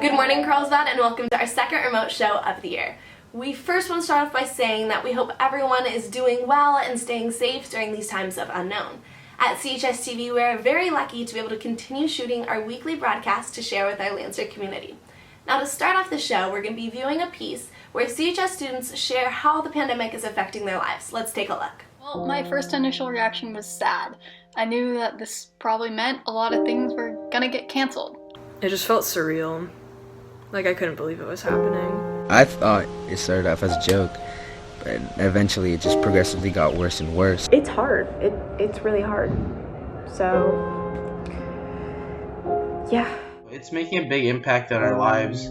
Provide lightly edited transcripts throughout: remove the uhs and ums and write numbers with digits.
Good morning, Carlsbad, and welcome to our second remote show of the year. We first want to start off by saying that we hope everyone is doing well and staying safe during these times of unknown. At CHSTV, we are very lucky to be able to continue shooting our weekly broadcast to share with our Lancer community. Now, to start off the show, we're going to be viewing a piece where CHS students share how the pandemic is affecting their lives. Let's take a look. Well, my first initial reaction was sad. I knew that this probably meant a lot of things were gonna get canceled. It just felt surreal. Like I couldn't believe it was happening. I thought it started off as a joke, but eventually it just progressively got worse and worse. It's hard. It's really hard. So, yeah. It's making a big impact on our lives.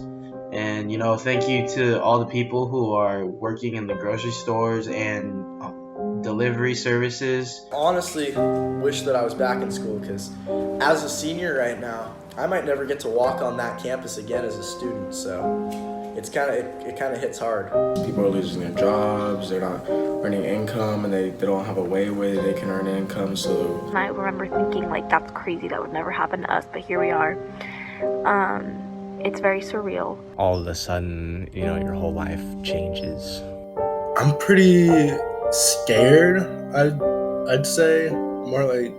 And, thank you to all the people who are working in the grocery stores and delivery services. Honestly, wish that I was back in school because as a senior right now, I might never get to walk on that campus again as a student. So it kind of hits hard. People are losing their jobs, they're not earning income, and they don't have a way where they can earn income. So I remember thinking like that's crazy, that would never happen to us, but here we are. It's very surreal. All of a sudden, your whole life changes. I'm pretty scared, I'd say. More like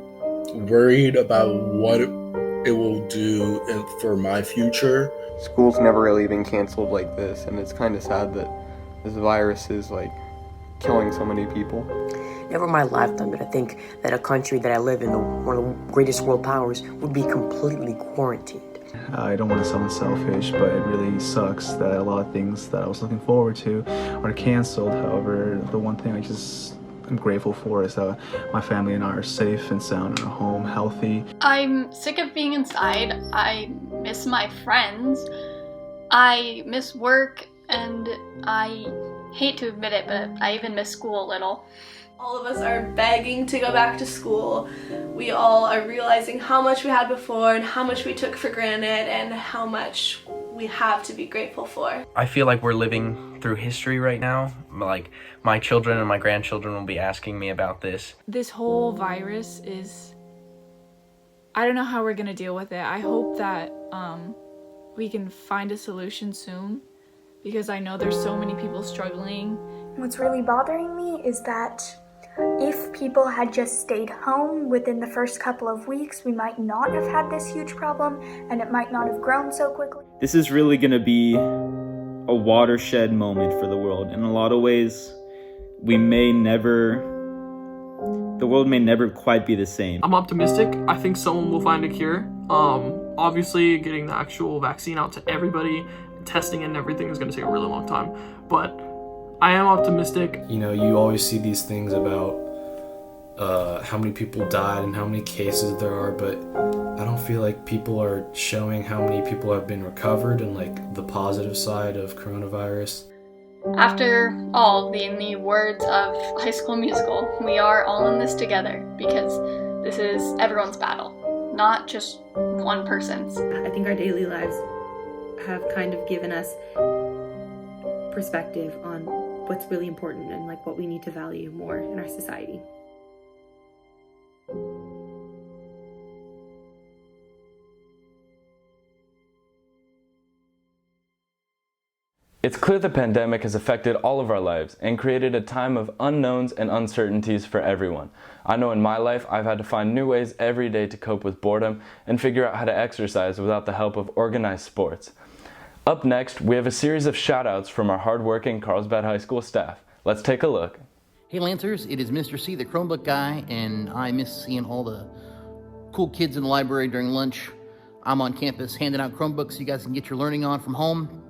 worried about what it will do for my future. School's never really been canceled like this, and it's kind of sad that this virus is like killing so many people. Never in my lifetime did I think that a country that I live in, one of the greatest world powers, would be completely quarantined. I don't want to sound selfish, but it really sucks that a lot of things that I was looking forward to are canceled. However, the one thing I'm grateful for is that my family and I are safe and sound in our home, healthy. I'm sick of being inside. I miss my friends. I miss work, and I hate to admit it, but I even miss school a little. All of us are begging to go back to school. We all are realizing how much we had before and how much we took for granted and how much we have to be grateful for. I feel like we're living through history right now. Like, my children and my grandchildren will be asking me about this. This whole virus I don't know how we're gonna deal with it. I hope that we can find a solution soon, because I know there's so many people struggling. What's really bothering me is that if people had just stayed home within the first couple of weeks, we might not have had this huge problem, and it might not have grown so quickly. This is really going to be a watershed moment for the world. In a lot of ways, the world may never quite be the same. I'm optimistic. I think someone will find a cure. Obviously, getting the actual vaccine out to everybody, testing and everything is going to take a really long time, but I am optimistic. You always see these things about how many people died and how many cases there are, but I don't feel like people are showing how many people have been recovered and like the positive side of coronavirus. After all, in the words of High School Musical, we are all in this together because this is everyone's battle, not just one person's. I think our daily lives have kind of given us perspective on what's really important and like what we need to value more in our society. It's clear the pandemic has affected all of our lives and created a time of unknowns and uncertainties for everyone. I know in my life I've had to find new ways every day to cope with boredom and figure out how to exercise without the help of organized sports. Up next, we have a series of shout-outs from our hardworking Carlsbad High School staff. Let's take a look. Hey Lancers, it is Mr. C, the Chromebook guy, and I miss seeing all the cool kids in the library during lunch. I'm on campus handing out Chromebooks so you guys can get your learning on from home.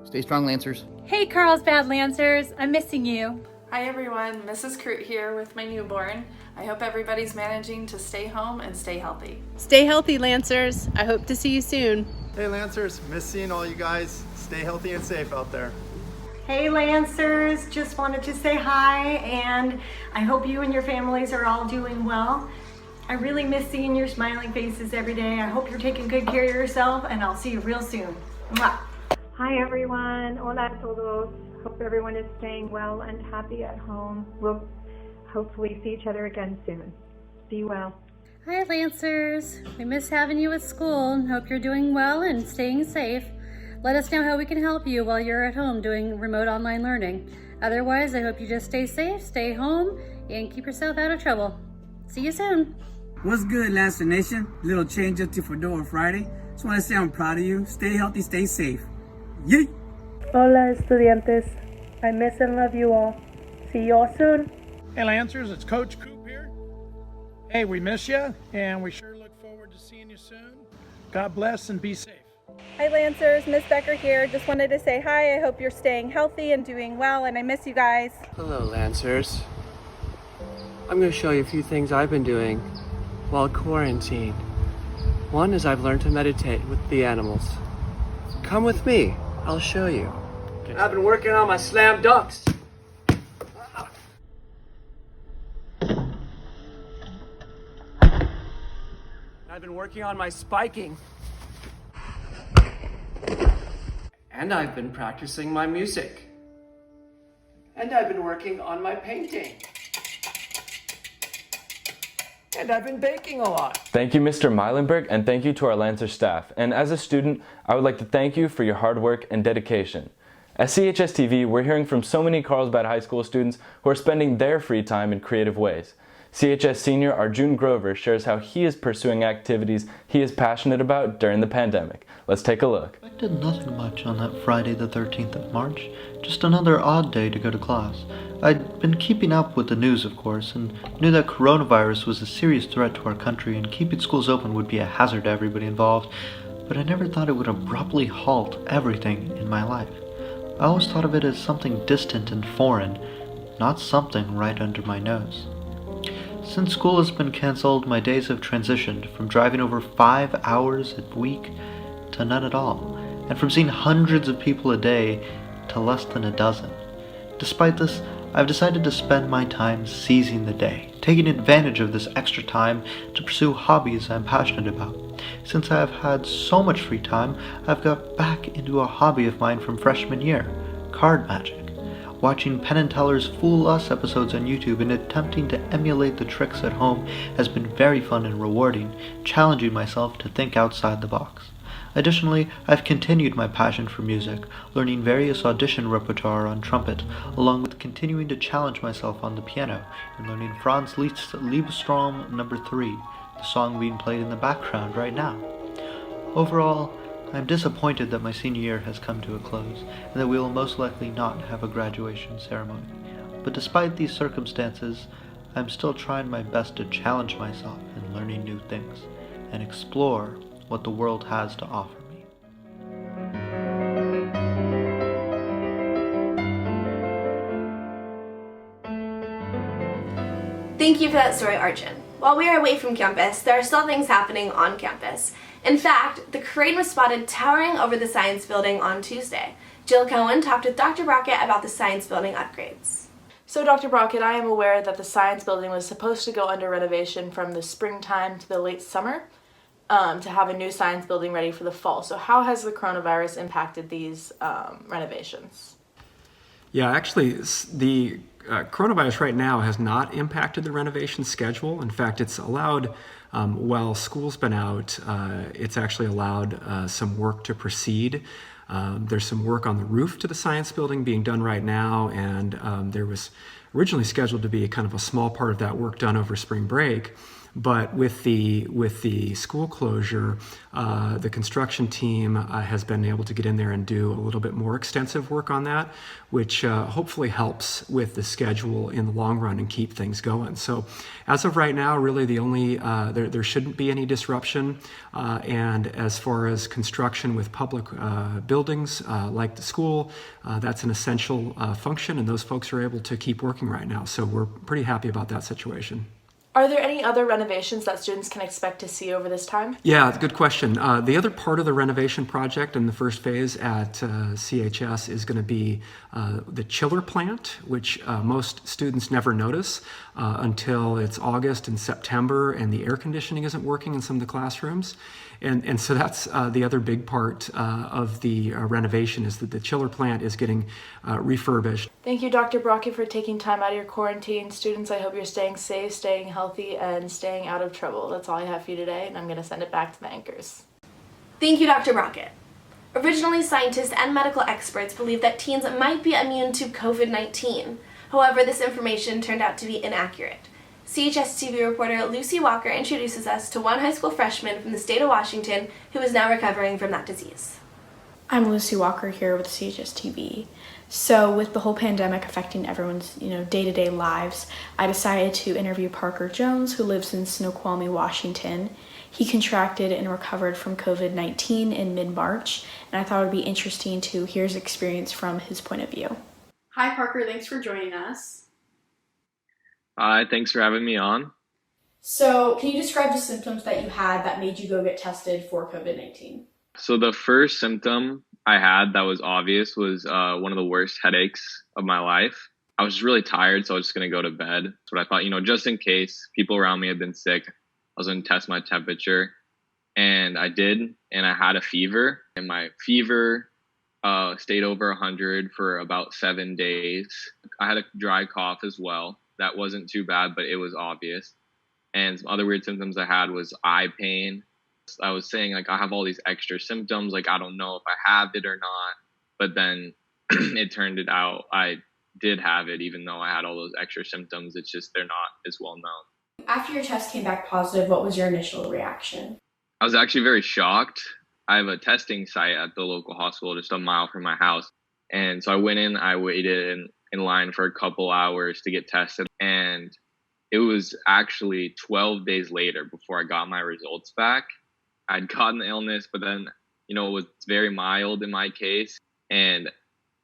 Stay strong, Lancers. Hey Carlsbad Lancers, I'm missing you. Hi everyone, Mrs. Crute here with my newborn. I hope everybody's managing to stay home and stay healthy. Stay healthy, Lancers. I hope to see you soon. Hey Lancers, miss seeing all you guys. Stay healthy and safe out there. Hey Lancers, just wanted to say hi, and I hope you and your families are all doing well. I really miss seeing your smiling faces every day. I hope you're taking good care of yourself, and I'll see you real soon. Mwah. Hi everyone, hola a todos. Hope everyone is staying well and happy at home. We'll hopefully see each other again soon. Be well. Hi Lancers, we miss having you at school and hope you're doing well and staying safe. Let us know how we can help you while you're at home doing remote online learning. Otherwise, I hope you just stay safe, stay home, and keep yourself out of trouble. See you soon. What's good, Lancer Nation? Little change up to Fedora Friday. Just want to say I'm proud of you. Stay healthy, stay safe. Yay! Hola, estudiantes. I miss and love you all. See you all soon. Hey, Lancers, it's Coach Coop here. Hey, we miss you, and we sure look forward to seeing you soon. God bless and be safe. Hi Lancers, Miss Becker here. Just wanted to say hi. I hope you're staying healthy and doing well, and I miss you guys. Hello Lancers. I'm going to show you a few things I've been doing while quarantined. One is I've learned to meditate with the animals. Come with me, I'll show you. I've been working on my slam dunks. I've been working on my spiking. And I've been practicing my music. And I've been working on my painting. And I've been baking a lot. Thank you, Mr. Meilenberg, and thank you to our Lancer staff. And as a student, I would like to thank you for your hard work and dedication. At CHSTV, we're hearing from so many Carlsbad High School students who are spending their free time in creative ways. CHS senior Arjun Grover shares how he is pursuing activities he is passionate about during the pandemic. Let's take a look. I did nothing much on that Friday the 13th of March, just another odd day to go to class. I'd been keeping up with the news, of course, and knew that coronavirus was a serious threat to our country and keeping schools open would be a hazard to everybody involved, but I never thought it would abruptly halt everything in my life. I always thought of it as something distant and foreign, not something right under my nose. Since school has been cancelled, my days have transitioned from driving over 5 hours a week to none at all, and from seeing hundreds of people a day to less than a dozen. Despite this, I've decided to spend my time seizing the day, taking advantage of this extra time to pursue hobbies I'm passionate about. Since I've had so much free time, I've got back into a hobby of mine from freshman year, card magic. Watching Penn and Teller's Fool Us episodes on YouTube and attempting to emulate the tricks at home has been very fun and rewarding, challenging myself to think outside the box. Additionally, I've continued my passion for music, learning various audition repertoire on trumpet, along with continuing to challenge myself on the piano and learning Franz Liszt's Liebestraum No. 3, the song being played in the background right now. Overall, I'm disappointed that my senior year has come to a close, and that we will most likely not have a graduation ceremony. But despite these circumstances, I'm still trying my best to challenge myself in learning new things, and explore what the world has to offer me. Thank you for that story, Arjun. While we are away from campus, there are still things happening on campus. In fact, the crane was spotted towering over the science building on Tuesday. Jill Cohen talked with Dr. Brockett about the science building upgrades. So Dr. Brockett, I am aware that the science building was supposed to go under renovation from the springtime to the late summer to have a new science building ready for the fall. So how has the coronavirus impacted these renovations? Yeah, actually, the coronavirus right now has not impacted the renovation schedule. In fact, it's allowed, while school's been out, it's actually allowed some work to proceed. There's some work on the roof to the science building being done right now, and there was originally scheduled to be kind of a small part of that work done over spring break. But with the school closure, the construction team has been able to get in there and do a little bit more extensive work on that, which hopefully helps with the schedule in the long run and keep things going. So as of right now, really the only, there shouldn't be any disruption. And as far as construction with public buildings like the school, that's an essential function, and those folks are able to keep working right now. So we're pretty happy about that situation. Are there any other renovations that students can expect to see over this time? Yeah, good question. The other part of the renovation project in the first phase at CHS is going to be the chiller plant, which most students never notice until it's August and September and the air conditioning isn't working in some of the classrooms. And so that's the other big part of the renovation, is that the chiller plant is getting refurbished. Thank you, Dr. Brockett, for taking time out of your quarantine. Students, I hope you're staying safe, staying healthy, and staying out of trouble. That's all I have for you today, and I'm going to send it back to the anchors. Thank you, Dr. Brockett. Originally, scientists and medical experts believed that teens might be immune to COVID-19. However, this information turned out to be inaccurate. CHSTV reporter Lucy Walker introduces us to one high school freshman from the state of Washington who is now recovering from that disease. I'm Lucy Walker here with CHSTV. So with the whole pandemic affecting everyone's, day-to-day lives, I decided to interview Parker Jones, who lives in Snoqualmie, Washington. He contracted and recovered from COVID-19 in mid-March, and I thought it would be interesting to hear his experience from his point of view. Hi Parker, thanks for joining us. Hi, thanks for having me on. So can you describe the symptoms that you had that made you go get tested for COVID-19? So the first symptom I had that was obvious was one of the worst headaches of my life. I was just really tired, so I was just going to go to bed. But I thought, just in case people around me had been sick, I was going to test my temperature. And I did, and I had a fever. And my fever stayed over 100 for about 7 days. I had a dry cough as well. That wasn't too bad, but it was obvious. And some other weird symptoms I had was eye pain. I was saying, I have all these extra symptoms. I don't know if I have it or not. But then it turned out I did have it, even though I had all those extra symptoms. It's just they're not as well known. After your test came back positive, what was your initial reaction? I was actually very shocked. I have a testing site at the local hospital just a mile from my house. And so I went in, I waited in line for a couple hours to get tested. And it was actually 12 days later before I got my results back. I'd gotten the illness, but then, it was very mild in my case. And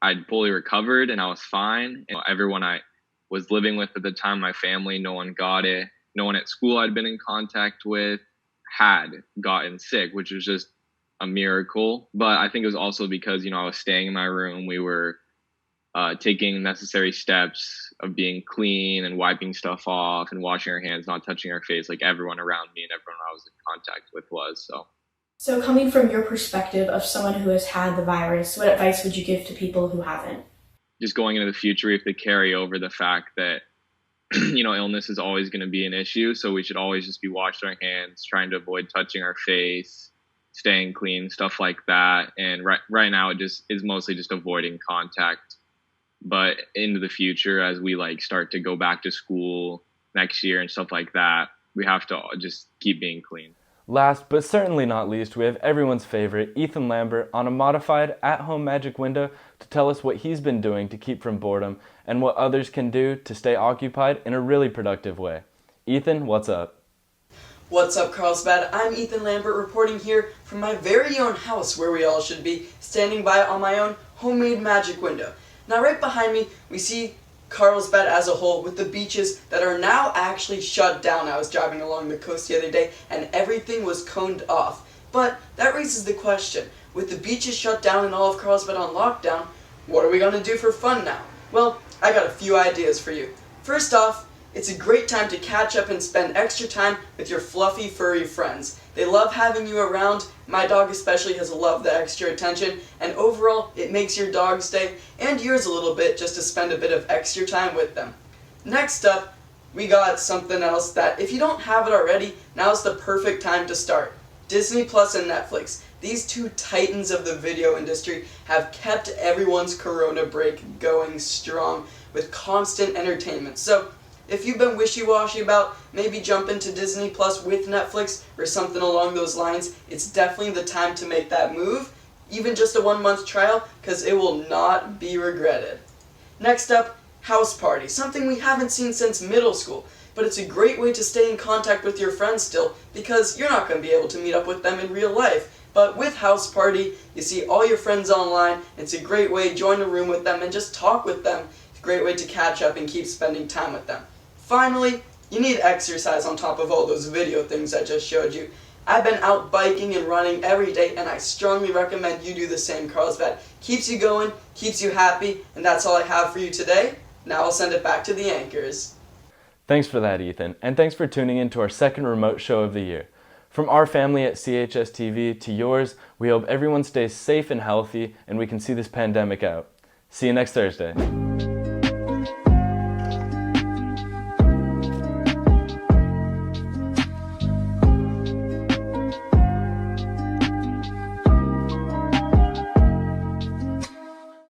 I'd fully recovered and I was fine. And everyone I was living with at the time, my family, no one got it. No one at school I'd been in contact with had gotten sick, which was just a miracle. But I think it was also because, I was staying in my room. We were taking necessary steps of being clean and wiping stuff off and washing our hands, not touching our face like everyone around me and everyone I was in contact with was. So coming from your perspective of someone who has had the virus, what advice would you give to people who haven't? Just going into the future, we have to carry over the fact that, illness is always going to be an issue. So we should always just be washing our hands, trying to avoid touching our face, staying clean, stuff like that. And right now it just is mostly just avoiding contact. But into the future, as we start to go back to school next year and stuff like that, we have to just keep being clean. Last but certainly not least, we have everyone's favorite, Ethan Lambert, on a modified at-home magic window to tell us what he's been doing to keep from boredom and what others can do to stay occupied in a really productive way. Ethan, what's up? What's up, Carlsbad? I'm Ethan Lambert reporting here from my very own house where we all should be, standing by on my own homemade magic window. Now right behind me, we see Carlsbad as a whole with the beaches that are now actually shut down. I was driving along the coast the other day and everything was coned off. But that raises the question, with the beaches shut down and all of Carlsbad on lockdown, what are we going to do for fun now? Well, I got a few ideas for you. First off, it's a great time to catch up and spend extra time with your fluffy, furry friends. They love having you around. My dog especially has loved the extra attention, and overall, it makes your dog's day and yours a little bit just to spend a bit of extra time with them. Next up, we got something else that, if you don't have it already, now's the perfect time to start. Disney Plus and Netflix. These two titans of the video industry have kept everyone's corona break going strong with constant entertainment. So, if you've been wishy-washy about maybe jumping to Disney Plus with Netflix or something along those lines, it's definitely the time to make that move, even just a 1-month trial, because it will not be regretted. Next up, House Party, something we haven't seen since middle school, but it's a great way to stay in contact with your friends still, because you're not going to be able to meet up with them in real life. But with House Party, you see all your friends online, it's a great way to join a room with them and just talk with them. It's a great way to catch up and keep spending time with them. Finally, you need exercise on top of all those video things I just showed you. I've been out biking and running every day, and I strongly recommend you do the same, Carlsbad. Keeps you going, keeps you happy, and that's all I have for you today. Now I'll send it back to the anchors. Thanks for that, Ethan, and thanks for tuning in to our second remote show of the year. From our family at CHSTV to yours, we hope everyone stays safe and healthy and we can see this pandemic out. See you next Thursday.